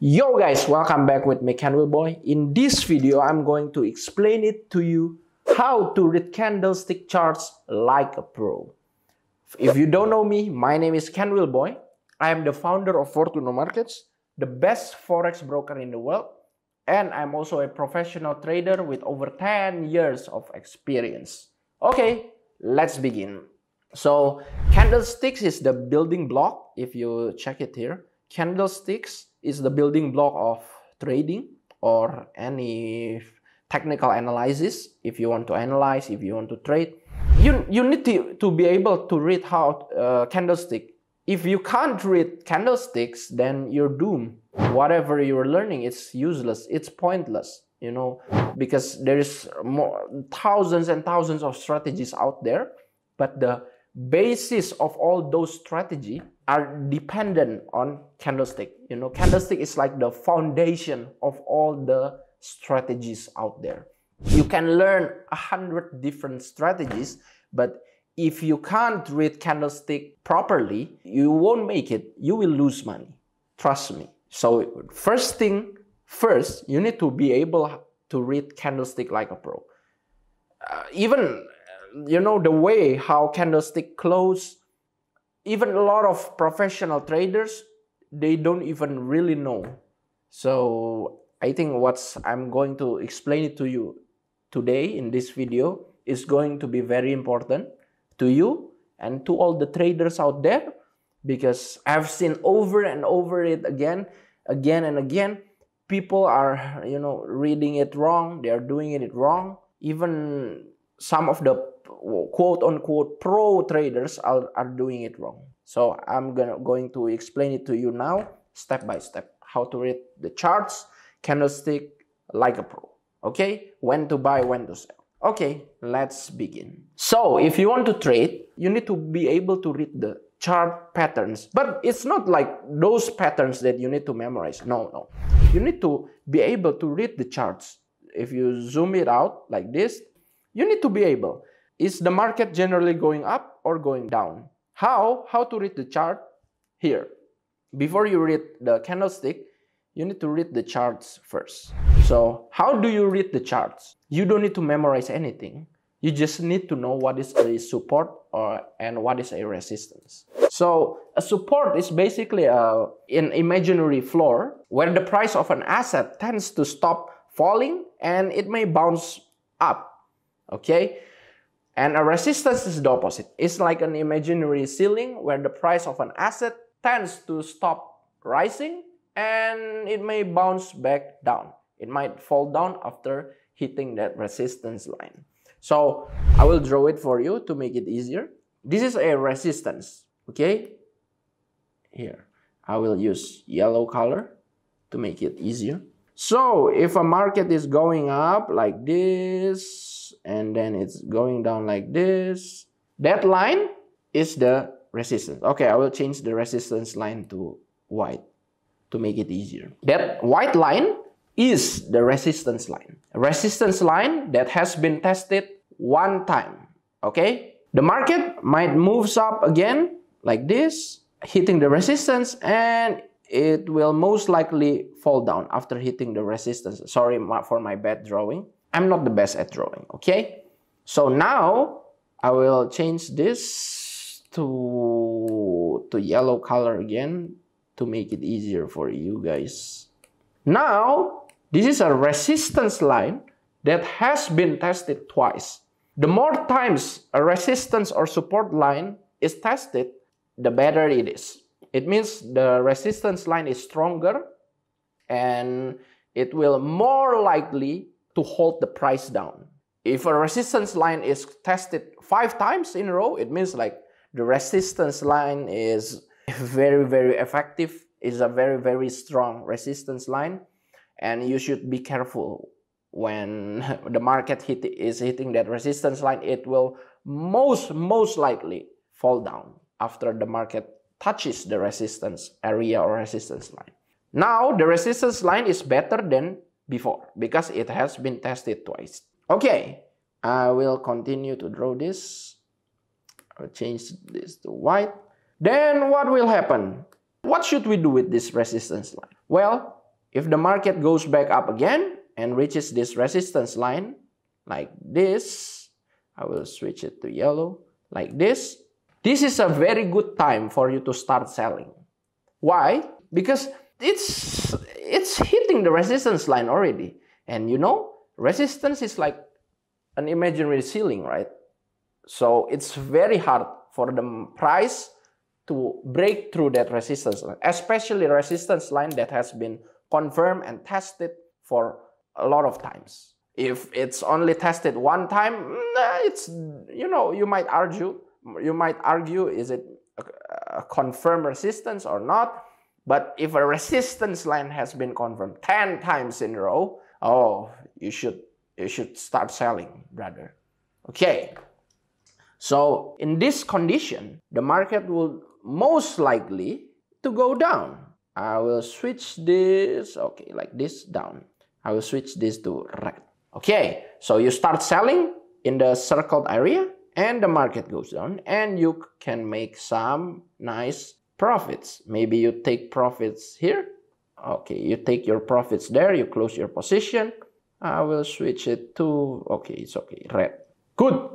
Yo guys, welcome back with me Kenwilboy. In this video, I'm going to explain it to you how to read candlestick charts like a pro. If you don't know me, my name is Kenwilboy. I am the founder of fortunomarkets, the best forex broker in the world, and I'm also a professional trader with over 10 years of experience. Okay, let's begin. So, candlesticks is the building block. If you check it here, candlesticks is the building block of trading or any technical analysis. If you want to analyze, if you want to trade, you need to be able to read how candlestick. If you can't read candlesticks, then you're doomed. Whatever you're learning, it's useless, it's pointless, because there is thousands and thousands of strategies out there, but the basis of all those strategies are dependent on candlestick. Candlestick is like the foundation of all the strategies out there. You can learn 100 different strategies, but if you can't read candlestick properly, you won't make it. You will lose money. Trust me. So first thing first, you need to be able to read candlestick like a pro. Even the way how candlestick close, even a lot of professional traders, they don't even really know. So I think I'm going to explain it to you today in this video is going to be very important to you and to all the traders out there, because I've seen over and over it again and again. People are, reading it wrong. They are doing it wrong. Even some of the quote-unquote pro traders are doing it wrong. So I'm going to explain it to you now, step by step, how to read the charts, candlestick like a pro. Okay, when to buy, when to sell. Okay, let's begin. So if you want to trade, you need to be able to read the chart patterns. But it's not like those patterns that you need to memorize. No. You need to be able to read the charts. If you zoom it out like this, you need to be able. Is the market generally going up or going down? How to read the chart? Here. Before you read the candlestick, you need to read the charts first. So how do you read the charts? You don't need to memorize anything. You just need to know what is a support and what is a resistance. So a support is basically an imaginary floor where the price of an asset tends to stop falling and it may bounce up. Okay? And a resistance is the opposite. It's like an imaginary ceiling where the price of an asset tends to stop rising and it may bounce back down. It might fall down after hitting that resistance line. So I will draw it for you to make it easier. This is a resistance, okay? Here, I will use yellow color to make it easier. So if a market is going up like this, and then it's going down like this, that line is the resistance. Okay, I will change the resistance line to white to make it easier. That white line is the resistance line. A resistance line that has been tested one time. Okay? The market might move up again like this, hitting the resistance, and it will most likely fall down after hitting the resistance. Sorry for my bad drawing. I'm not the best at drawing, okay? So now I will change this to yellow color again to make it easier for you guys. Now, this is a resistance line that has been tested twice. The more times a resistance or support line is tested, the better it is. It means the resistance line is stronger and it will more likely to hold the price down. If a resistance line is tested 5 times in a row, it means like the resistance line is very, very effective, is a very, very strong resistance line, and you should be careful when the market is hitting that resistance line. It will most likely fall down after the market touches the resistance area or resistance line. Now the resistance line is better than before because it has been tested twice. Okay, I will continue to draw this. I'll change this to white. Then what will happen? What should we do with this resistance line? Well, If the market goes back up again and reaches this resistance line like this, I will switch it to yellow like this. This is a very good time for you to start selling. Why? Because it's hitting the resistance line already. And you know, resistance is like an imaginary ceiling, right? So it's very hard for the price to break through that resistance line, especially resistance line that has been confirmed and tested for a lot of times. If it's only tested one time, it's, you know, you might argue, is it a confirmed resistance or not? But if a resistance line has been confirmed 10 times in a row, oh, you should start selling, brother. Okay. So in this condition, the market will most likely to go down. I will switch this, okay, like this, down. I will switch this to red. Okay, so you start selling in the circled area and the market goes down and you can make some nice profits. Maybe you take profits here. Okay, you take your profits there, you close your position. I will switch it to, okay, it's okay, red. Good.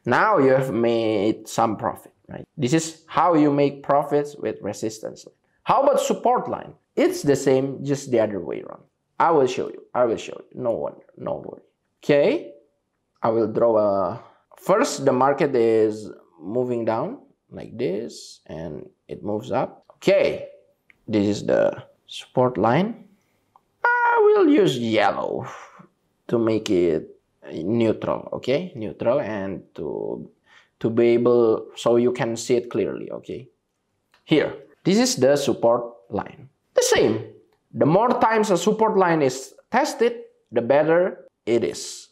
Now you have made some profit, right? This is how you make profits with resistance line. How about support line? It's the same, just the other way around. I will show you. No wonder, no worry. Okay, I will draw a... First, the market is moving down like this and it moves up. Okay, this is the support line. I will use yellow to make it neutral, okay? Neutral, and to be able, so you can see it clearly, okay? Here, this is the support line. The same. The more times a support line is tested, the better it is.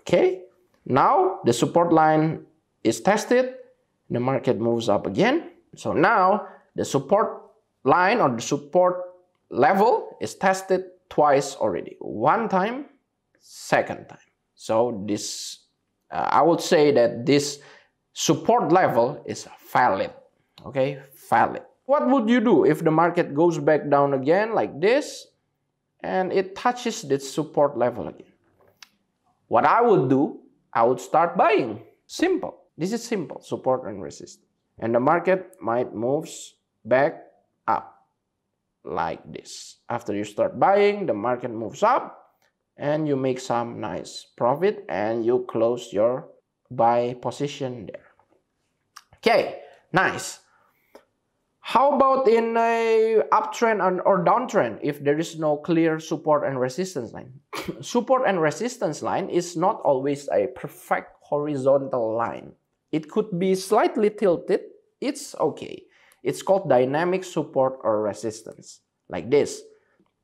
Okay? Now, the support line is tested, the market moves up again. So now, the support line or the support level is tested twice already. One time, second time. So this, I would say that this support level is valid. Okay, valid. What would you do if the market goes back down again like this and it touches this support level again? What I would do, I would start buying. Simple. This is simple, support and resistance. And the market might move back up like this. After you start buying, the market moves up and you make some nice profit and you close your buy position there. Okay, nice. How about in a uptrend or downtrend if there is no clear support and resistance line? Support and resistance line is not always a perfect horizontal line. It could be slightly tilted. It's okay. It's called dynamic support or resistance, like this.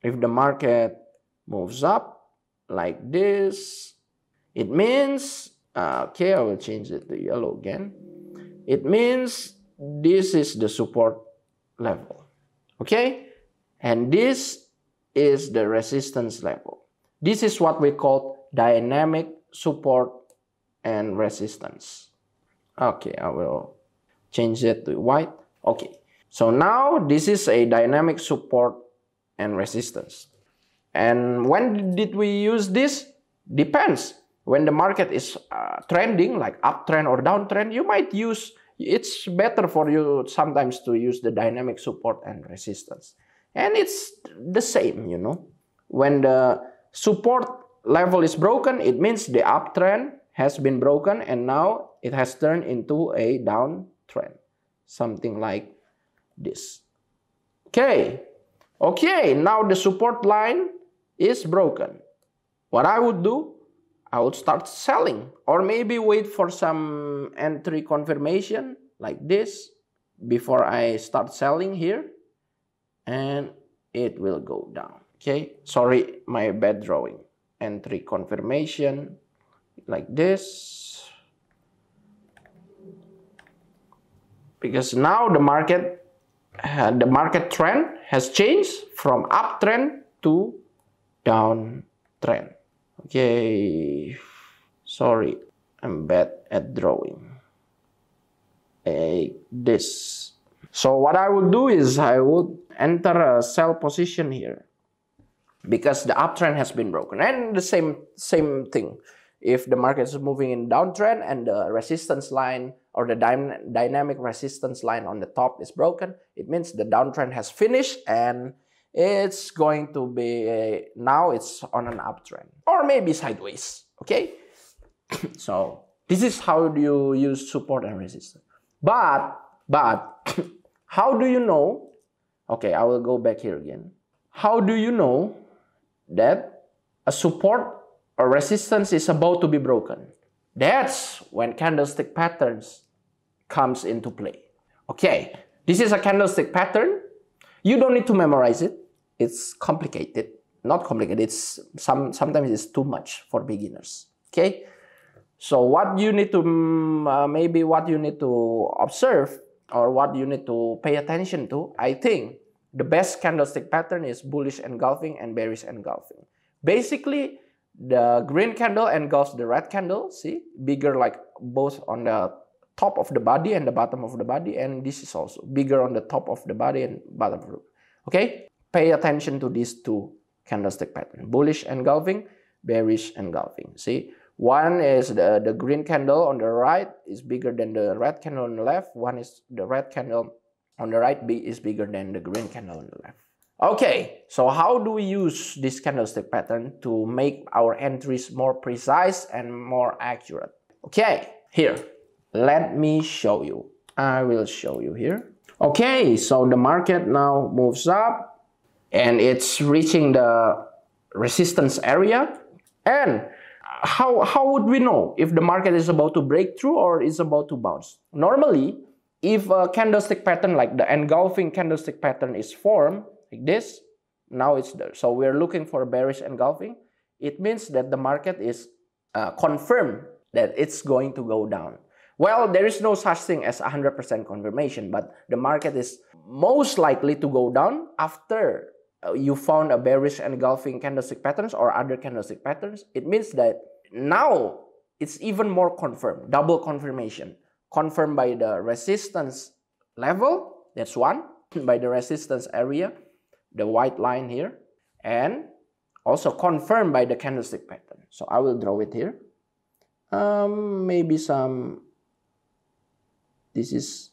If the market moves up like this, it means, okay, I will change it to yellow again. It means this is the support level, okay? And this is the resistance level. This is what we call dynamic support and resistance. Okay, I will change it to white. Okay, so now this is a dynamic support and resistance. And when did we use this? Depends. When the market is trending, like uptrend or downtrend, you might use, it's better for you sometimes to use the dynamic support and resistance. And it's the same, you know. When the support level is broken, it means the uptrend has been broken and now it has turned into a downtrend. Something like this. Okay. Okay, now the support line is broken. What I would do, I would start selling or maybe wait for some entry confirmation like this before I start selling here and it will go down. Okay, sorry, my bad drawing. Entry confirmation like this. Because now the market trend has changed from uptrend to downtrend. Okay, sorry, I'm bad at drawing. This. So what I would do is I would enter a sell position here because the uptrend has been broken. And the same thing. If the market is moving in downtrend and the resistance line or the dynamic resistance line on the top is broken, it means the downtrend has finished and it's going to be now it's on an uptrend or maybe sideways. Okay, so this is how do you use support and resistance. But how do you know? Okay, I will go back here again. How do you know that a support or resistance is about to be broken? That's when candlestick patterns comes into play. Okay, this is a candlestick pattern. You don't need to memorize it. It's complicated. Not complicated. It's sometimes it's too much for beginners. Okay, so what you need to maybe what you need to observe or what you need to pay attention to, I think the best candlestick pattern is bullish engulfing and bearish engulfing. Basically, the green candle engulfs the red candle, see, bigger like both on the top of the body and the bottom of the body, and this is also bigger on the top of the body and bottom of the body. Okay, pay attention to these two candlestick patterns: bullish engulfing, bearish engulfing. See, one is the green candle on the right is bigger than the red candle on the left. One is the red candle on the right is bigger than the green candle on the left. Okay, so how do we use this candlestick pattern to make our entries more precise and more accurate? Okay, here, let me show you. I will show you here. Okay, so the market now moves up and it's reaching the resistance area. And how would we know if the market is about to break through or is about to bounce? Normally, if a candlestick pattern like the engulfing candlestick pattern is formed like this, now it's there. So we're looking for bearish engulfing. It means that the market is confirmed that it's going to go down. Well, there is no such thing as 100% confirmation, but the market is most likely to go down after you found a bearish engulfing candlestick patterns or other candlestick patterns. It means that now it's even more confirmed, double confirmation. Confirmed by the resistance level, that's one, by the resistance area, the white line here, and also confirmed by the candlestick pattern. So I will draw it here. Maybe some, this is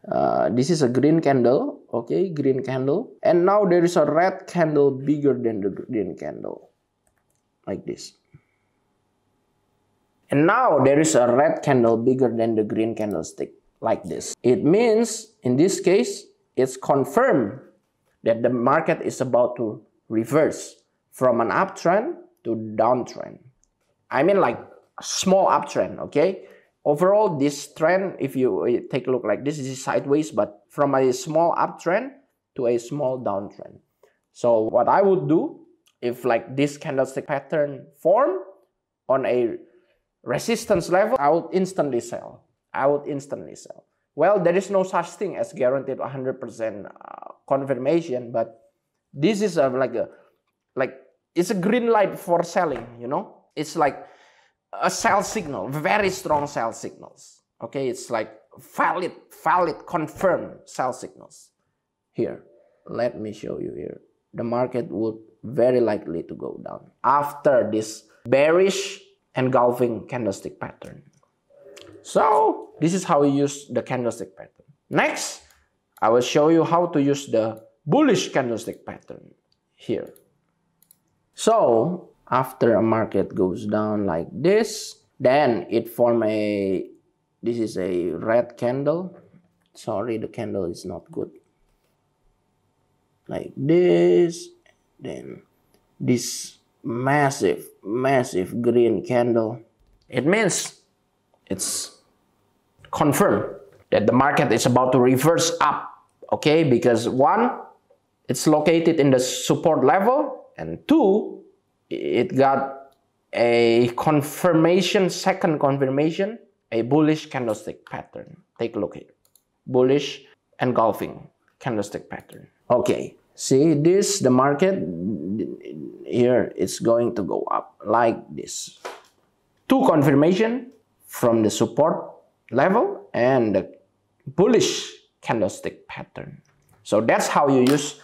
a green candle, okay, green candle, and now there is a red candle bigger than the green candle, like this. And now there is a red candle bigger than the green candlestick, like this. It means, in this case, it's confirmed that the market is about to reverse from an uptrend to downtrend. I mean like a small uptrend, okay? Overall, this trend, if you take a look like this, is sideways, but from a small uptrend to a small downtrend. So what I would do, if like this candlestick pattern form on a resistance level, I would instantly sell. Well, there is no such thing as guaranteed 100% confirmation, but this is it's a green light for selling, you know? It's like a sell signal, very strong sell signals. Okay, it's like valid, confirmed sell signals. Here, let me show you here. The market would very likely to go down after this bearish engulfing candlestick pattern. So this is how we use the candlestick pattern. Next, I will show you how to use the bullish candlestick pattern here. So after a market goes down like this, then it form this is a red candle. Sorry, the candle is not good. Like this, then this massive green candle. It means it's confirmed that the market is about to reverse up, okay? Because one, it's located in the support level, and two, it got a confirmation, second confirmation, a bullish candlestick pattern. Take a look here. Bullish engulfing candlestick pattern. Okay, see this, the market here, it's going to go up like this. Two confirmation from the support level and the bullish candlestick pattern. So that's how you use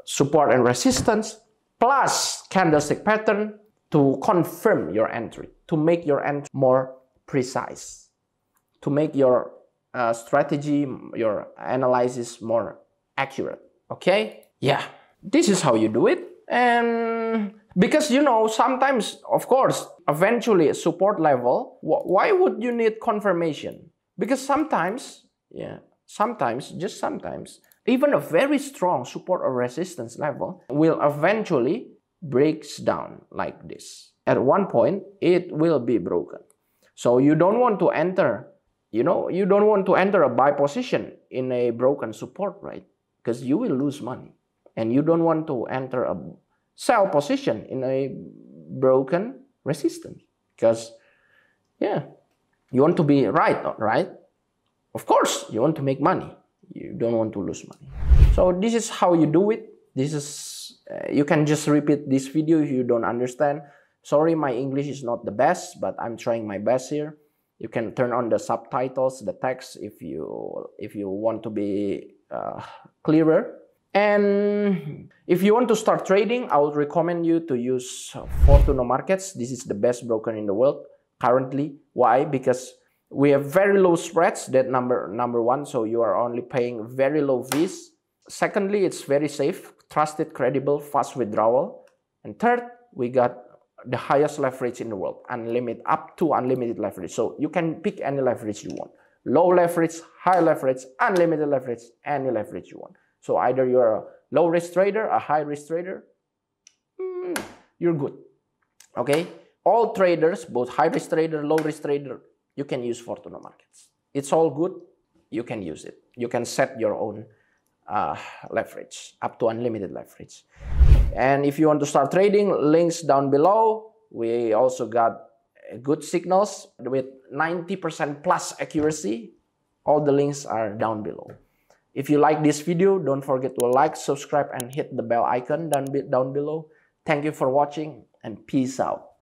support and resistance plus candlestick pattern to confirm your entry, to make your entry more precise, to make your strategy, your analysis more accurate. Okay? Yeah, this is how you do it. And because, you know, sometimes, of course, eventually support level, why would you need confirmation? Because sometimes, just sometimes, even a very strong support or resistance level will eventually breaks down like this. At one point, it will be broken. So you don't want to enter, you don't want to enter a buy position in a broken support, right? Because you will lose money. And you don't want to enter a sell position in a broken resistance. Because, you want to be right? Of course, you want to make money. You don't want to lose money. So this is how you do it. This is, you can just repeat this video if you don't understand. Sorry, my English is not the best, but I'm trying my best here. You can turn on the subtitles, the text, if you want to be clearer. And if you want to start trading, I would recommend you to use fortunomarkets. This is the best broker in the world currently. Why? Because we have very low spreads, that number one, so you are only paying very low fees. Secondly, it's very safe, trusted, credible, fast withdrawal. And third, we got the highest leverage in the world, up to unlimited leverage. So you can pick any leverage you want. Low leverage, high leverage, unlimited leverage, any leverage you want. So either you're a low risk trader, a high risk trader, you're good. Okay? All traders, both high risk trader, low risk trader, you can use Fortuna Markets. It's all good. You can use it. You can set your own leverage, up to unlimited leverage. And if you want to start trading, links down below. We also got good signals with 90% plus accuracy. All the links are down below. If you like this video, don't forget to like, subscribe, and hit the bell icon down below. Thank you for watching, and peace out.